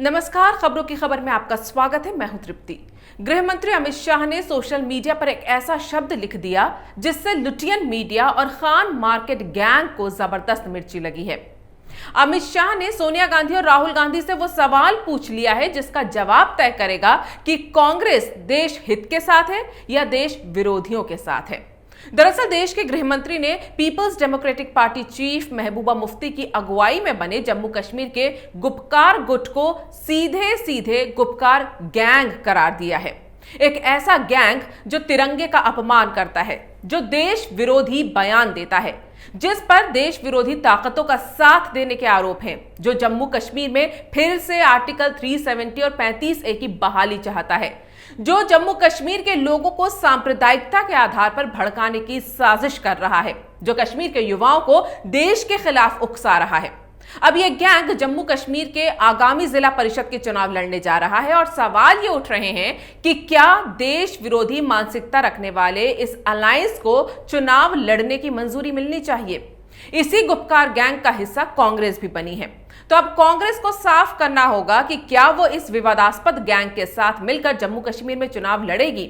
नमस्कार, खबरों की खबर में आपका स्वागत है। मैं हूं तृप्ति। गृह मंत्री अमित शाह ने सोशल मीडिया पर एक ऐसा शब्द लिख दिया जिससे लुटियन मीडिया और खान मार्केट गैंग को जबरदस्त मिर्ची लगी है। अमित शाह ने सोनिया गांधी और राहुल गांधी से वो सवाल पूछ लिया है जिसका जवाब तय करेगा कि कांग्रेस देश हित के साथ है या देश विरोधियों के साथ है। दरअसल देश के गृह मंत्री ने peoples democratic party chief Mehbooba Mufti की अगुवाई में बने जम्मू कश्मीर के गुपकार गुट को सीधे सीधे गुपकार गैंग करार दिया है। एक ऐसा गैंग जो तिरंगे का अपमान करता है, जो देश विरोधी बयान देता है, जिस पर देश विरोधी ताकतों का साथ देने के आरोप हैं, जो जम्मू कश्मीर में फिर से आर्टिकल 370 और 35A की बहाली चाहता है, जो जम्मू कश्मीर के लोगों को सांप्रदायिकता के आधार पर भड़काने की साजिश कर रहा है, जो कश्मीर के युवाओं को देश के खिलाफ उकसा रहा है। अब यह गैंग जम्मू कश्मीर के आगामी जिला परिषद के चुनाव लड़ने जा रहा है और सवाल ये उठ रहे हैं कि क्या देश विरोधी मानसिकता रखने वाले इस अलायंस को चुनाव लड़ने की मंजूरी मिलनी चाहिए। इसी गुपकार गैंग का हिस्सा कांग्रेस भी बनी है। तो अब कांग्रेस को साफ करना होगा कि क्या वो इस विवादास्पद गैंग के साथ मिलकर जम्मू कश्मीर में चुनाव लड़ेगी।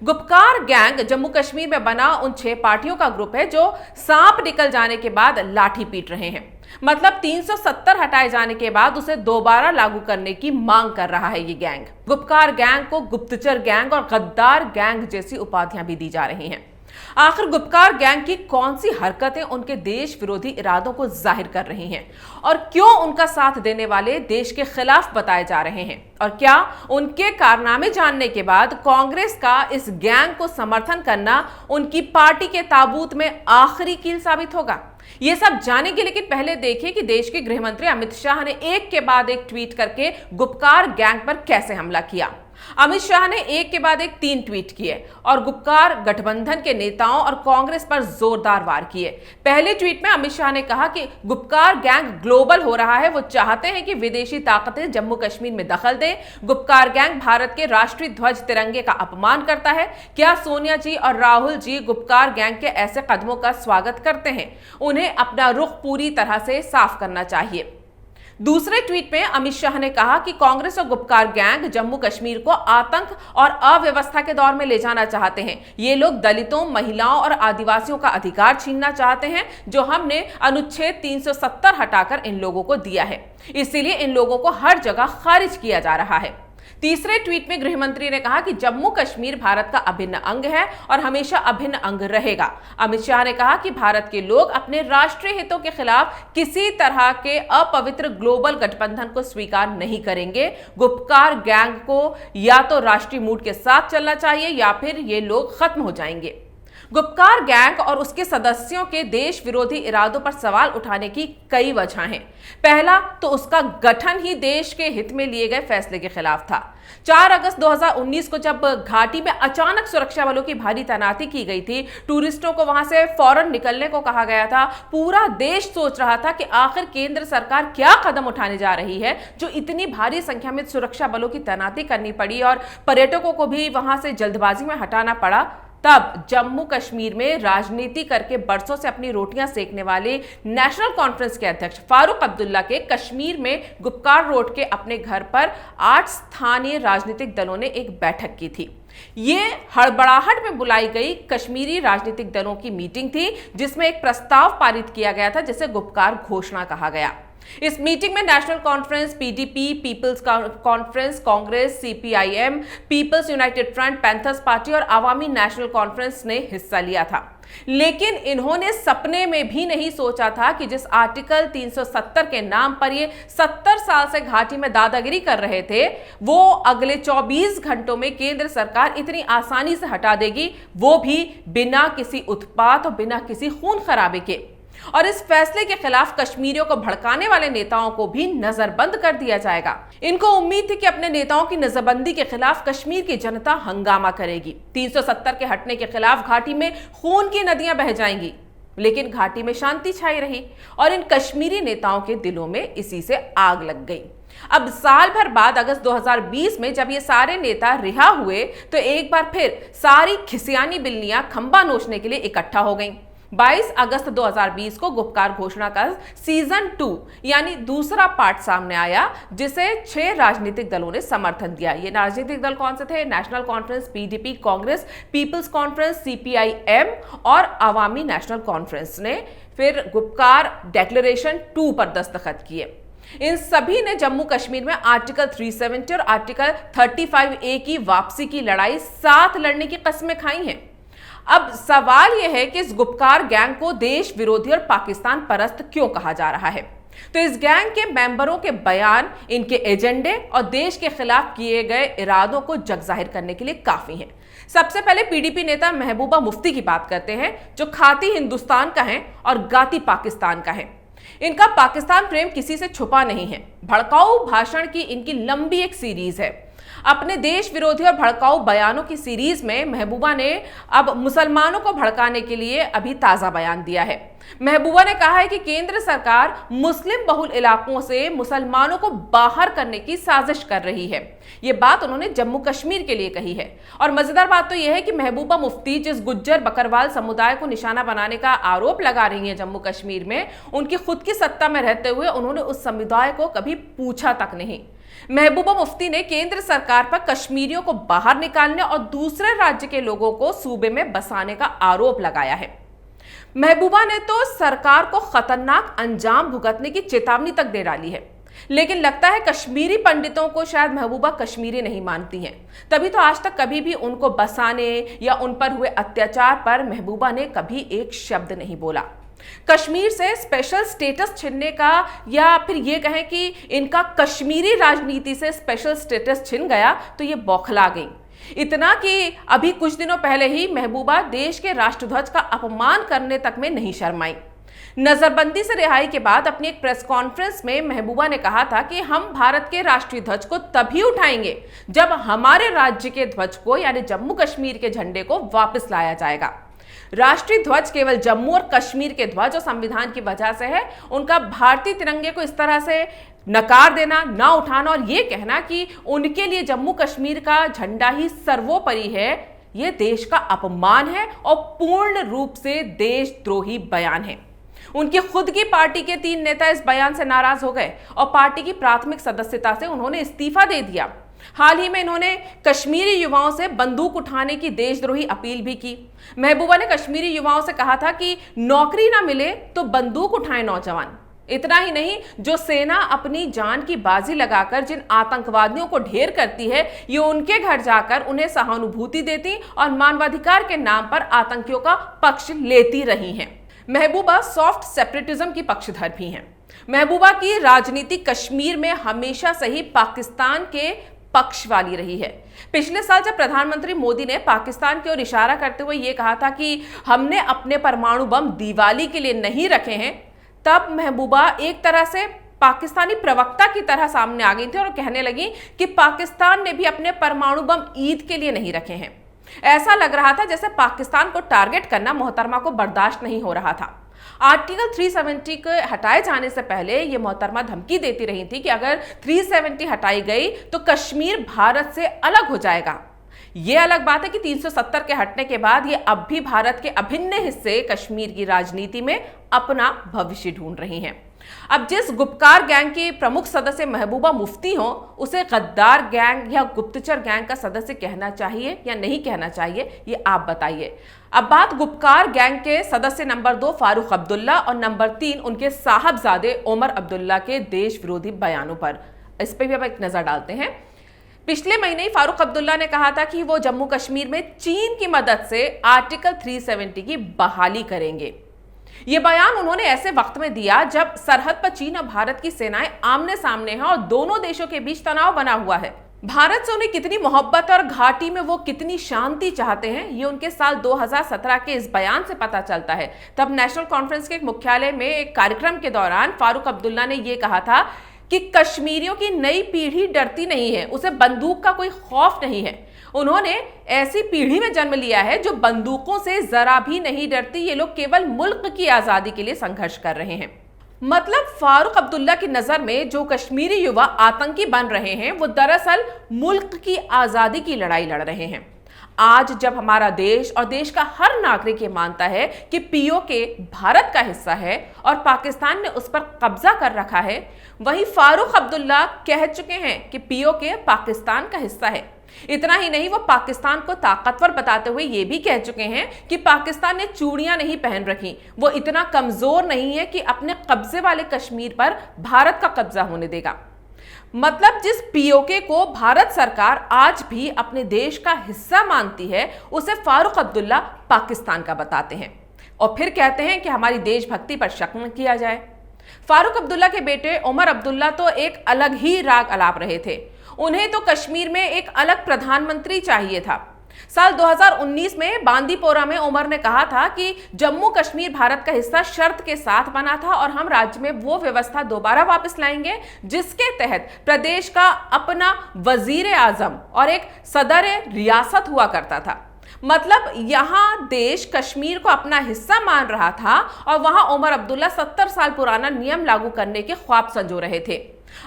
गुपकार गैंग जम्मू कश्मीर में बना उन 6 पार्टियों का ग्रुप है जो सांप निकल जाने के बाद लाठी पीट रहे हैं। मतलब 370 हटाए जाने के बाद उसे दोबारा लागू करने की मांग कर रहा है ये गैंग। गुपकार गैंग को गुप्तचर गैंग और गद्दार गैंग जैसी उपाधियां भी दी जा रही हैं। आखिर गुपकार गैंग की कौन सी हरकतें उनके देश विरोधी इरादों को जाहिर कर रही हैं और क्यों उनका साथ देने वाले देश के खिलाफ बताए जा रहे हैं, और क्या उनके कारनामे जानने के बाद कांग्रेस का इस गैंग को समर्थन करना उनकी पार्टी के ताबूत में आखिरी कील साबित होगा। ये सब जानेंगे, लेकिन पहले देखिए कि देश के गृह मंत्री अमित शाह ने एक के बाद एक ट्वीट करके गुपकार गैंग पर कैसे हमला किया। अमित शाह ने एक के बाद एक 3 ट्वीट किए और गुपकार गठबंधन के नेताओं और कांग्रेस पर जोरदार वार किए। पहले ट्वीट में अमित शाह ने कहा कि गुपकार गैंग ग्लोबल हो रहा है, वो चाहते हैं कि विदेशी ताकतें जम्मू कश्मीर में दखल दें। गुपकार गैंग भारत के राष्ट्रीय ध्वज तिरंगे का अपमान करता है। क्या सोनिया जी और राहुल जी गुपकार गैंग के ऐसे कदमों का स्वागत करते हैं? उन्हें अपना रुख पूरी तरह से साफ करना चाहिए। दूसरे ट्वीट में अमित शाह ने कहा कि कांग्रेस और गुपकार गैंग जम्मू कश्मीर को आतंक और अव्यवस्था के दौर में ले जाना चाहते हैं। ये लोग दलितों, महिलाओं और आदिवासियों का अधिकार छीनना चाहते हैं, जो हमने अनुच्छेद 370 हटाकर इन लोगों को दिया है। इसीलिए इन लोगों को हर जगह खारिज किया जा रहा है। तीसरे ट्वीट में गृह मंत्री ने कहा कि जम्मू कश्मीर भारत का अभिन्न अंग है और हमेशा अभिन्न अंग रहेगा। अमित शाह ने कहा कि भारत के लोग अपने राष्ट्रीय हितों के खिलाफ किसी तरह के अपवित्र ग्लोबल गठबंधन को स्वीकार नहीं करेंगे। गुपकार गैंग को या तो राष्ट्रीय मूड के साथ चलना चाहिए या फिर ये लोग खत्म हो जाएंगे। गुपकार गैंग और उसके सदस्यों के देश विरोधी इरादों पर सवाल उठाने की कई वजह हैं। पहला तो उसका गठन ही देश के हित में लिए गए फैसले के खिलाफ था। 4 अगस्त 2019 को जब घाटी में अचानक सुरक्षा बलों की भारी तैनाती की गई थी, टूरिस्टों को वहां से फौरन निकलने को कहा गया था, पूरा देश सोच रहा था कि आखिर केंद्र सरकार क्या कदम उठाने जा रही है जो इतनी भारी संख्या में सुरक्षा बलों की तैनाती करनी पड़ी और पर्यटकों को भी वहां से जल्दबाजी में हटाना पड़ा। तब जम्मू कश्मीर में राजनीति करके बरसों से अपनी रोटियां सेकने वाले नेशनल कॉन्फ्रेंस के अध्यक्ष फारूक अब्दुल्ला के कश्मीर में गुपकार रोड के अपने घर पर 8 स्थानीय राजनीतिक दलों ने एक बैठक की थी। ये हड़बड़ाहट में बुलाई गई कश्मीरी राजनीतिक दलों की मीटिंग थी, जिसमें एक प्रस्ताव पारित किया गया था जिसे गुपकार घोषणा कहा गया। इस मीटिंग में नेशनल कॉन्फ्रेंस, पीडीपी, पीपल्स कॉन्फ्रेंस, कांग्रेस, सीपीआईएम, पीपल्स यूनाइटेड फ्रंट, पैंथर्स पार्टी और अवामी नेशनल कॉन्फ्रेंस ने हिस्सा लिया था। लेकिन इन्होंने सपने में भी नहीं सोचा था कि जिस आर्टिकल 370 के नाम पर ये 70 साल से घाटी में दादागिरी कर रहे थे, वो अगले 24 घंटों में केंद्र सरकार इतनी आसानी से हटा देगी, वो भी बिना किसी उत्पात और बिना किसी खून खराबे के। और इस फैसले के खिलाफ कश्मीरियों को भड़काने वाले नेताओं को भी नजरबंद कर दिया जाएगा। इनको उम्मीद थी कि अपने नेताओं की नजरबंदी के खिलाफ कश्मीर की जनता हंगामा करेगी। 370 के हटने के खिलाफ घाटी में खून की नदियां बह जाएंगी, लेकिन घाटी में शांति छाई रही और इन कश्मीरी नेताओं के दिलों में इसी से आग लग गई। अब साल भर बाद अगस्त 2020 में जब ये सारे नेता रिहा हुए तो एक बार फिर सारी खिसियानी बिल्लियां खंबा नोचने के लिए इकट्ठा हो गईं। 22 अगस्त 2020 को गुपकार घोषणा का सीजन 2 यानी दूसरा पार्ट सामने आया, जिसे 6 राजनीतिक दलों ने समर्थन दिया। ये राजनीतिक दल कौन से थे? नेशनल कॉन्फ्रेंस, पीडीपी, कांग्रेस, पीपल्स कॉन्फ्रेंस, सीपीआई-एम और अवामी नेशनल कॉन्फ्रेंस ने फिर गुपकार डिक्लेरेशन 2 पर दस्तखत किए। इन सभी ने जम्मू कश्मीर में आर्टिकल 370 और आर्टिकल 35A की वापसी की लड़ाई साथ लड़ने की कस्में खाई हैं। अब सवाल यह है कि इस गुपकार गैंग को देश विरोधी और पाकिस्तान परस्त क्यों कहा जा रहा है? तो इस गैंग के मेंबरों के बयान इनके एजेंडे और देश के खिलाफ किए गए इरादों को जगजाहिर करने के लिए काफी हैं। सबसे पहले पीडीपी नेता महबूबा मुफ्ती की बात करते हैं, जो खाती हिंदुस्तान का है और गाती पाकिस्तान का है। इनका पाकिस्तान प्रेम किसी से छुपा नहीं है। भड़काऊ भाषण की इनकी लंबी एक सीरीज है। अपने देश विरोधी और भड़काऊ बयानों की सीरीज में महबूबा ने अब मुसलमानों को भड़काने के लिए अभी ताजा बयान दिया है। महबूबा ने कहा है कि केंद्र सरकार मुस्लिम बहुल इलाकों से मुसलमानों को बाहर करने की साजिश कर रही है। ये बात उन्होंने जम्मू कश्मीर के लिए कही है। और मजेदार बात तो यह है कि महबूबा मुफ्ती जिस गुज्जर बकरवाल समुदाय को निशाना बनाने का आरोप लगा रही है जम्मू कश्मीर में, उनकी खुद की सत्ता में रहते हुए उन्होंने उस समुदाय को कभी पूछा तक नहीं। महबूबा मुफ्ती ने केंद्र सरकार पर कश्मीरियों को बाहर निकालने और दूसरे राज्य के लोगों को सूबे में बसाने का आरोप लगाया है। महबूबा ने तो सरकार को खतरनाक अंजाम भुगतने की चेतावनी तक दे डाली है। लेकिन लगता है कश्मीरी पंडितों को शायद महबूबा कश्मीरी नहीं मानती हैं। तभी तो आज तक कभी भी उनको बसाने या उन पर हुए अत्याचार पर महबूबा ने कभी एक शब्द नहीं बोला। कश्मीर से स्पेशल स्टेटस छीनने का, या फिर ये कहें कि इनका कश्मीरी राजनीति से स्पेशल स्टेटस छिन गया, तो ये बौखला गई। इतना कि अभी कुछ दिनों पहले ही महबूबा देश के राष्ट्रध्वज का अपमान करने तक में नहीं शर्माई। नजरबंदी से रिहाई के बाद अपनी एक प्रेस कॉन्फ्रेंस में महबूबा ने कहा था कि हम भारत के राष्ट्रीय ध्वज को तभी उठाएंगे जब हमारे राज्य के ध्वज को, यानी जम्मू कश्मीर के झंडे को वापस लाया जाएगा। राष्ट्रीय ध्वज केवल जम्मू और कश्मीर के ध्वज और संविधान की वजह से है। उनका भारतीय तिरंगे को इस तरह से नकार देना, ना उठाना और ये कहना कि उनके लिए जम्मू कश्मीर का झंडा ही सर्वोपरि है, ये देश का अपमान है और पूर्ण रूप से देशद्रोही बयान है। उनकी खुद की पार्टी के 3 नेता इस बयान से नाराज हो गए और पार्टी की प्राथमिक सदस्यता से उन्होंने इस्तीफा दे दिया। हाल ही में इन्होंने कश्मीरी युवाओं से बंदूक उठाने की देशद्रोही अपील भी की। महबूबा ने कश्मीरी युवाओं से कहा था कि नौकरी ना मिले तो बंदूक उठाएं नौजवान। इतना ही नहीं, जो सेना अपनी जान की बाजी लगाकर जिन आतंकवादियों को ढेर करती है, ये उनके घर जाकर उन्हें सहानुभूति देती और मानवाधिकार के नाम पर आतंकियों का पक्ष लेती रही हैं। महबूबा सॉफ्ट सेपरेटिज्म की पक्षधर भी हैं। महबूबा की राजनीति कश्मीर में हमेशा से ही पाकिस्तान के पक्ष वाली रही है। पिछले साल जब प्रधानमंत्री मोदी ने पाकिस्तान की ओर इशारा करते हुए यह कहा था कि हमने अपने परमाणु बम दिवाली के लिए नहीं रखे हैं, तब महबूबा एक तरह से पाकिस्तानी प्रवक्ता की तरह सामने आ गई थी और कहने लगी कि पाकिस्तान ने भी अपने परमाणु बम ईद के लिए नहीं रखे हैं। ऐसा लग रहा था जैसे पाकिस्तान को टारगेट करना मोहतरमा को बर्दाश्त नहीं हो रहा था। आर्टिकल 370 के हटाए जाने से पहले ये मोहतरमा धमकी देती रही थी कि अगर 370 हटाई गई तो कश्मीर भारत से अलग हो जाएगा। ये अलग बात है कि 370 के हटने के बाद ये अब भी भारत के अभिन्न हिस्से कश्मीर की राजनीति में अपना भविष्य ढूंढ रही हैं। अब जिस गुपकार गैंग की प्रमुख सदस्य महबूबा मुफ्ती हो, उसे गद्दार गैंग या गुप्तचर गैंग का सदस्य कहना चाहिए या नहीं कहना चाहिए, ये आप बताइए। अब बात गुपकार गैंग के सदस्य नंबर 2 फारूक अब्दुल्ला और नंबर 3 उनके साहबजादे उमर अब्दुल्ला के देश विरोधी बयानों पर। इस पर भी अब एक नजर डालते हैं। पिछले महीने ही फारूक अब्दुल्ला ने कहा था कि वो जम्मू कश्मीर में चीन की मदद से आर्टिकल 370 की बहाली करेंगे। ये बयान उन्होंने ऐसे वक्त में दिया जब सरहद पर चीन और भारत की सेनाएं आमने सामने हैं और दोनों देशों के बीच तनाव बना हुआ है। भारत से उन्हें कितनी मोहब्बत और घाटी में वो कितनी शांति चाहते हैं, ये उनके साल 2017 के इस बयान से पता चलता है। तब नेशनल कॉन्फ्रेंस के एक मुख्यालय में एक कार्यक्रम के दौरान फारूक अब्दुल्ला ने यह कहा था कि कश्मीरियों की नई पीढ़ी डरती नहीं है, उसे बंदूक का कोई खौफ नहीं है। उन्होंने ऐसी पीढ़ी में जन्म लिया है जो बंदूकों से जरा भी नहीं डरती। ये लोग केवल मुल्क की आजादी के लिए संघर्ष कर रहे हैं। मतलब फारूक अब्दुल्ला की नजर में जो कश्मीरी युवा आतंकी बन रहे हैं, वो दरअसल मुल्क की आजादी की लड़ाई लड़ रहे हैं। आज जब हमारा देश और देश का हर नागरिक ये मानता है कि पीओके भारत का हिस्सा है और पाकिस्तान ने उस पर कब्जा कर रखा है, वहीं फारूक अब्दुल्ला कह चुके हैं कि पीओके पाकिस्तान का हिस्सा है। इतना ही नहीं, वो पाकिस्तान को ताकतवर बताते हुए ये भी कह चुके हैं कि पाकिस्तान ने चूड़ियां नहीं पहन रखी, वो इतना कमजोर नहीं है कि अपने कब्जे वाले कश्मीर पर भारत का कब्जा होने देगा। मतलब जिस पीओके को भारत सरकार आज भी अपने देश का हिस्सा मानती है, उसे फारूक अब्दुल्ला पाकिस्तान का बताते हैं और फिर कहते हैं कि हमारी देशभक्ति पर शक न किया जाए। फारूक अब्दुल्ला के बेटे उमर अब्दुल्ला तो एक अलग ही राग अलाप रहे थे। उन्हें तो कश्मीर में एक अलग प्रधानमंत्री चाहिए था। साल 2019 में बांदीपोरा में उमर ने कहा था कि जम्मू कश्मीर भारत का हिस्सा शर्त के साथ बना था और हम राज्य में वो व्यवस्था दोबारा वापस लाएंगे जिसके तहत प्रदेश का अपना वजीर आजम और एक सदर रियासत हुआ करता था। मतलब यहां देश कश्मीर को अपना हिस्सा मान रहा था और वहां उमर अब्दुल्ला 70 साल पुराना नियम लागू करने के ख्वाब संजो रहे थे।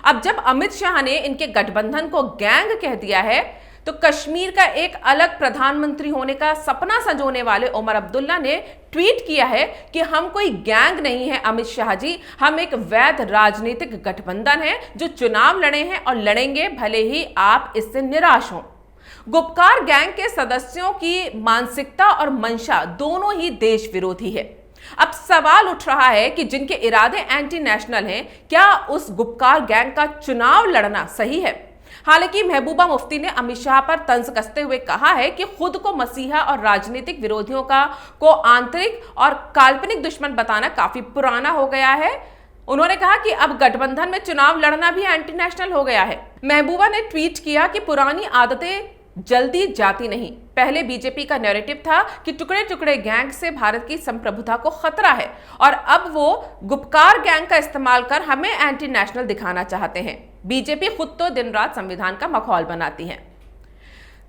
अब जब अमित शाह ने इनके गठबंधन को गैंग कह दिया है, तो कश्मीर का एक अलग प्रधानमंत्री होने का सपना संजोने वाले उमर अब्दुल्ला ने ट्वीट किया है कि हम कोई गैंग नहीं है अमित शाह जी, हम एक वैध राजनीतिक गठबंधन है जो चुनाव लड़े हैं और लड़ेंगे, भले ही आप इससे निराश हों। गुपकार गैंग के सदस्यों की मानसिकता और मंशा दोनों ही देश विरोधी है। अब सवाल उठ रहा है कि जिनके इरादे एंटी नेशनल हैं, क्या उस गुपकार गैंग का चुनाव लड़ना सही है? हालांकि महबूबा मुफ्ती ने अमित शाह पर तंज कसते हुए कहा है कि खुद को मसीहा और राजनीतिक विरोधियों को आंतरिक और काल्पनिक दुश्मन बताना काफी पुराना हो गया है। उन्होंने कहा कि अब गठबंधन में चुनाव लड़ना भी एंटी नेशनल हो गया है। महबूबा ने ट्वीट किया कि पुरानी आदतें जल्दी जाती नहीं। पहले बीजेपी का नैरेटिव था कि टुकड़े टुकड़े गैंग से भारत की संप्रभुता को खतरा है और अब वो गुपकार गैंग का इस्तेमाल कर हमें एंटी नेशनल दिखाना चाहते हैं। बीजेपी खुद तो दिन रात संविधान का मखौल बनाती है।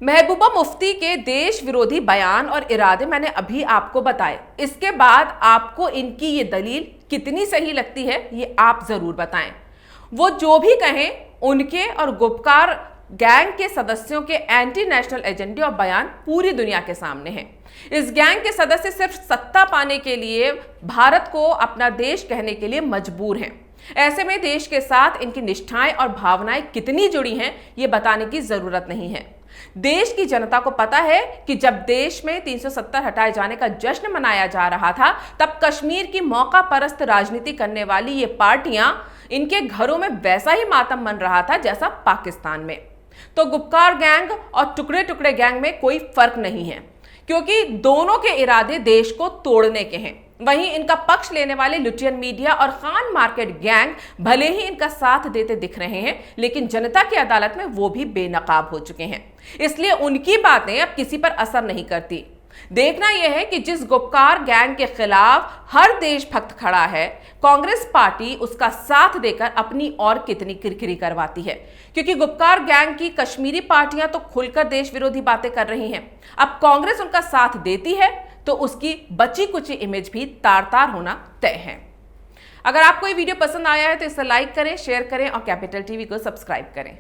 महबूबा मुफ्ती के देश विरोधी बयान और इरादे मैंने अभी आपको बताए। इसके बाद आपको इनकी ये दलील कितनी सही लगती है, ये आप जरूर बताएं। वो जो भी कहें, उनके और गुपकार गैंग के सदस्यों के एंटी नेशनल एजेंडे और बयान पूरी दुनिया के सामने हैं। इस गैंग के सदस्य सिर्फ सत्ता पाने के लिए भारत को अपना देश कहने के लिए मजबूर हैं। ऐसे में देश के साथ इनकी निष्ठाएं और भावनाएं कितनी जुड़ी हैं, ये बताने की जरूरत नहीं है। देश की जनता को पता है कि जब देश में 370 हटाए जाने का जश्न मनाया जा रहा था, तब कश्मीर की मौका परस्त राजनीति करने वाली ये पार्टियां, इनके घरों में वैसा ही मातम मन रहा था जैसा पाकिस्तान में। तो गुपकार गैंग और टुकड़े टुकड़े गैंग में कोई फर्क नहीं है, क्योंकि दोनों के इरादे देश को तोड़ने के हैं। वहीं इनका पक्ष लेने वाले लुटियन मीडिया और खान मार्केट गैंग भले ही इनका साथ देते दिख रहे हैं, लेकिन जनता की अदालत में वो भी बेनकाब हो चुके हैं। इसलिए उनकी बातें अब किसी पर असर नहीं करती। देखना यह है कि जिस गुपकार गैंग के खिलाफ हर देशभक्त खड़ा है, कांग्रेस पार्टी उसका साथ देकर अपनी और कितनी किरकिरी करवाती है। क्योंकि गुपकार गैंग की कश्मीरी पार्टियां तो खुलकर देश विरोधी बातें कर रही हैं। अब कांग्रेस उनका साथ देती है तो उसकी बची कुची इमेज भी तार तार होना तय है। अगर आपको ये वीडियो पसंद आया है तो इसे लाइक करें, शेयर करें और कैपिटल टीवी को सब्सक्राइब करें।